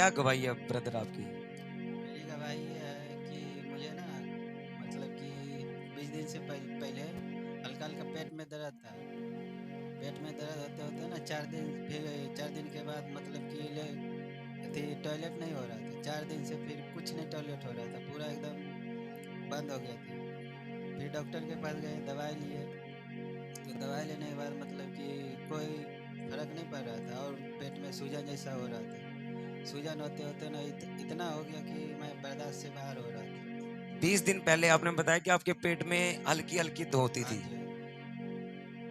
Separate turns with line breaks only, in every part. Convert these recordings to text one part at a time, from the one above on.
क्या गवाही है ब्रदर आपकी?
मेरी गवाही ये है कि मुझे ना मतलब कि 20 दिन से पहले हल्का हल्का पेट में दर्द था। पेट में दर्द होते होते ना 4 दिन, फिर 4 दिन के बाद मतलब कि टॉयलेट नहीं हो रहा था। 4 दिन से फिर कुछ नहीं टॉयलेट हो रहा था, पूरा एकदम बंद हो गया था। फिर डॉक्टर के पास गए, दवाई लिए। तो दवाई लेने के बाद मतलब कि कोई फर्क नहीं पड़ रहा था और पेट में सूजन जैसा हो रहा था। सूजन होते होते ना इतना हो गया कि मैं बर्दाश्त से बाहर हो रहा था।
20 दिन पहले आपने बताया कि आपके पेट में हल्की हल्की दर्द होती
हाँ
थी
जी,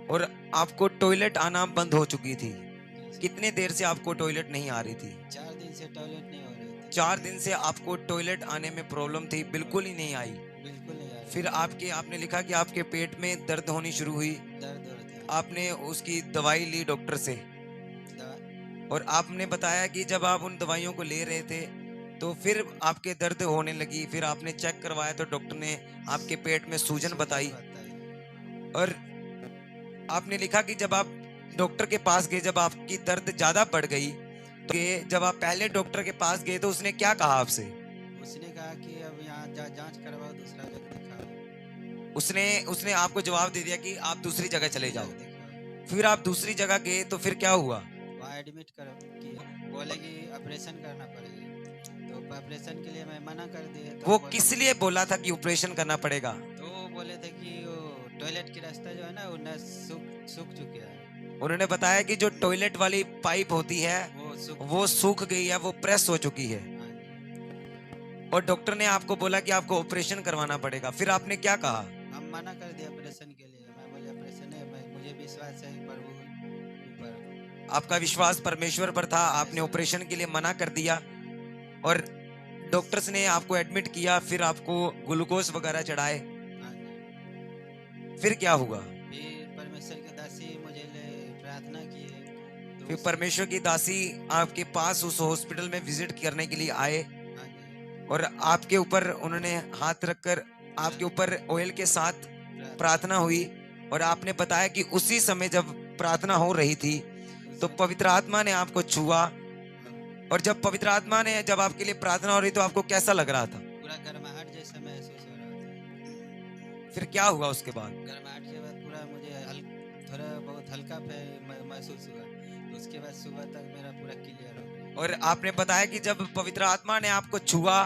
और आपको टॉयलेट आना बंद हो चुकी थी।
जी सर।
कितने देर से आपको टॉयलेट नहीं आ रही थी?
4 दिन से टॉयलेट नहीं हो रहे थे।
4 दिन से आपको टॉयलेट आने में प्रॉब्लम थी, बिल्कुल ही नहीं आई।
बिल्कुल नहीं आ
फिर
रहा
आपने लिखा कि आपके पेट में दर्द होनी शुरू हुई।
था। दर्द हो रहा था।
आपने उसकी दवाई ली डॉक्टर से
दवा
और आपने बताया कि जब आप उन दवाइयों को ले रहे थे तो फिर आपके दर्द होने लगी। फिर आपने चेक करवाया तो डॉक्टर ने आपके पेट में सूजन बताई
बताई।
और आपने लिखा कि जब आप डॉक्टर के पास गए, जब आपकी दर्द ज्यादा बढ़ गई, तो जब आप पहले डॉक्टर के पास गए तो उसने क्या कहा आपसे?
उसने कहा कि अब यहाँ जांच करवाओ, दूसरा जगह दिखाओ।
उसने उसने आपको जवाब दे दिया कि आप दूसरी जगह चले
दूसरी
जाओ।
जगह दिखाओ।
फिर आप दूसरी जगह गए तो फिर क्या हुआ?
वहाँ एडमिट कर किए, बोले कि ऑपरेशन करना पड़ेगा। तो ऑपरेशन के लिए मैं मना कर दिए। तो
वो
बोले
किस लिए बोला था कि ऑपरेशन करना पड़ेगा?
तो वो बोले थे कि वो टॉयलेट की रास्ता जो है ना वो नस सूख सूख चुके हैं।
उन्होंने बताया कि जो टॉयलेट वाली पाइप होती है वो सूख गई है, वो प्रेस हो चुकी है
हाँ जी।
और डॉक्टर ने आपको बोला कि आपको ऑपरेशन करवाना पड़ेगा। फिर आपने क्या कहा?
हम मना कर दिया ऑपरेशन के लिए। मैं बोले ऑपरेशन है, मुझे विश्वास है प्रभु ऊपर।
आपका विश्वास परमेश्वर पर था, आपने ऑपरेशन के लिए मना कर दिया और डॉक्टर्स ने आपको एडमिट किया। फिर आपको ग्लूकोज वगैरह चढ़ाए।
हाँ जी।
फिर क्या हुआ?
फिर परमेश्वर के दासी मुझे ले प्रार्थना किए। तो
फिर परमेश्वर की दासी आपके पास उस हॉस्पिटल में विजिट करने के लिए आए
हाँ जी।
और आपके ऊपर उन्होंने हाथ रखकर आपके ऊपर ऑयल के साथ प्रार्थना हुई और आपने बताया कि उसी समय जब प्रार्थना हो रही थी तो पवित्र आत्मा ने आपको छुआ। और जब पवित्र आत्मा ने जब आपके लिए प्रार्थना हो रही तो आपको कैसा लग रहा था?
पूरा गर्माहट जैसा महसूस हो रहा था।
फिर क्या हुआ उसके बाद?
गर्माहट के बाद पूरा मुझे थोड़ा बहुत हल्का महसूस हुआ। तो उसके बाद सुबह तक मेरा पूरा क्लियर हो गया।
और आपने बताया कि जब पवित्र आत्मा ने आपको छुआ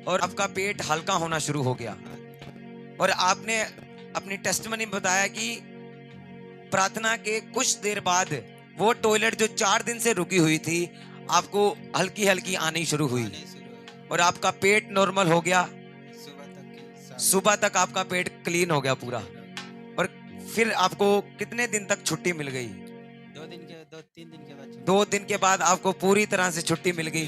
और आपका पेट हल्का होना शुरू हो गया
हाँ जी।
और आपने अपनी टेस्टमनी में बताया कि प्रार्थना के कुछ देर बाद वो टॉयलेट जो 4 दिन से रुकी हुई थी आपको हल्की हल्की आनी शुरू हुई
आने शुरू हो गया।
और आपका पेट नॉर्मल हो गया।
सुबह
सुबह तक आपका पेट क्लीन हो गया पूरा। और फिर आपको कितने दिन तक छुट्टी मिल गई?
2-3 दिन के बाद
2 दिन के बाद आपको पूरी तरह से छुट्टी मिल गई।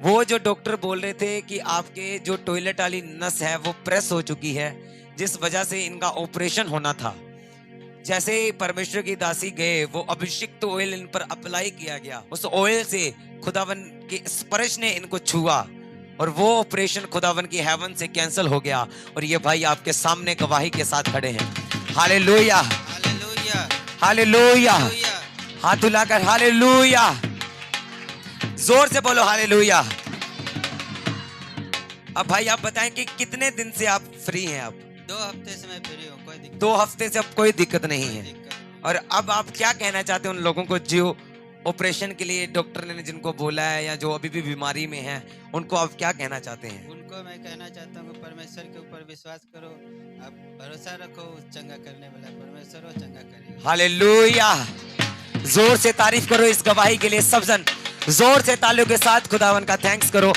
वो जो डॉक्टर बोल रहे थे कि आपके जो टॉयलेट वाली नस है वो प्रेस हो चुकी है, जिस वजह से इनका ऑपरेशन होना था। जैसे ही परमेश्वर की दासी गए, वो अभिषिक्त ऑयल इन पर अप्लाई किया गया। उस ऑयल से खुदावन के स्पर्श ने इनको छुआ और वो ऑपरेशन खुदावन की हेवन से कैंसिल हो गया। और ये भाई आपके सामने गवाही के साथ खड़े हैं। Hallelujah,
hallelujah,
hallelujah.
हालेलुया।
हाथ उठाकर हालेलुया, जोर से बोलो हालेलुया। अब भाई आप बताएं कि कितने दिन से आप फ्री हैं? आप
2 हफ्ते से मैं फ्री हूँ, कोई दिक्कत
2 हफ्ते से अब कोई दिक्कत नहीं
कोई
है।
दिक्कत नहीं।
और अब आप क्या कहना चाहते हैं उन लोगों को जो ऑपरेशन के लिए डॉक्टर ने जिनको बोला है या जो अभी भी बीमारी में हैं, उनको आप क्या कहना चाहते हैं?
उनको मैं कहना चाहता हूँ कि परमेश्वर के ऊपर विश्वास करो, आप भरोसा रखो, उस चंगा करने वाला परमेश्वर वो चंगा करेगा।
हालेलुया, जोर से तारीफ करो इस गवाही के लिए। सब जन जोर से तालियों के साथ खुदावन का थैंक्स करो।